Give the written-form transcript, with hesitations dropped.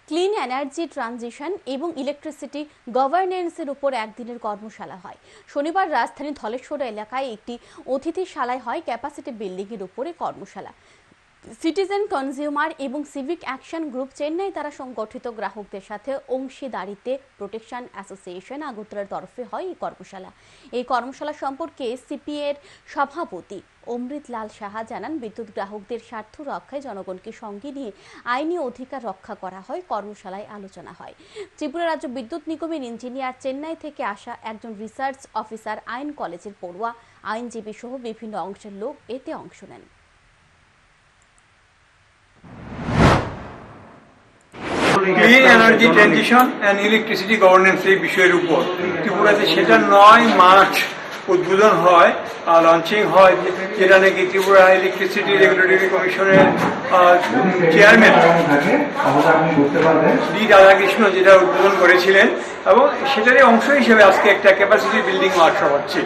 Clean energy transition এবং electricity গভর্নেন্সের উপর একদিনের কর্মশালা হয়। শনিবার রাজধানীর ধলেশ্বর এলাকায় একটি অতিথিশালায় হয় ক্যাপাসিটি বিল্ডিং এর উপরে কর্মশালা। সিটিজেন কনজিউমার এবং সিভিক অ্যাকশন গ্রুপ চেন্নাই দ্বারা সংগঠিত গ্রাহকদের সাথে অংশীদারিত্বে প্রোটেকশন অ্যাসোসিয়েশন আগরতলার তরফে হয় এই কর্মশালা। এই কর্মশালা সম্পর্কে সিপিএ এর সভাপতি অমৃত লাল সাহা জানান, বিদ্যুৎ গ্রাহকদের স্বার্থ রক্ষায় জনগণকে সঙ্গে নিয়ে আইনি অধিকার রক্ষা করা হয়। কর্মশালায় আলোচনা হয়। ত্রিপুরা রাজ্য বিদ্যুৎ নিগমের ইঞ্জিনিয়ার, চেন্নাই থেকে আসা একজন রিসার্চ অফিসার, আইন কলেজের পড়ুয়া, আইনজীবী সহ বিভিন্ন অংশের লোক এতে অংশ নেন। Clean energy transition and electricity governance এই বিষয়ের উপর ত্রিপুরাতে সেটা 9 মার্চ উদ্বোধন হয়, লঞ্চিং হয়, যেটা নাকি ত্রিপুরা ইলেকট্রিসিটি রেগুলেটরি কমিশনের চেয়ারম্যান ডি রাধাকৃষ্ণ যেটা উদ্বোধন করেছিলেন, এবং সেটারই অংশ হিসেবে আজকে একটা ক্যাপাসিটি বিল্ডিং ওয়ার্কশপ হচ্ছে।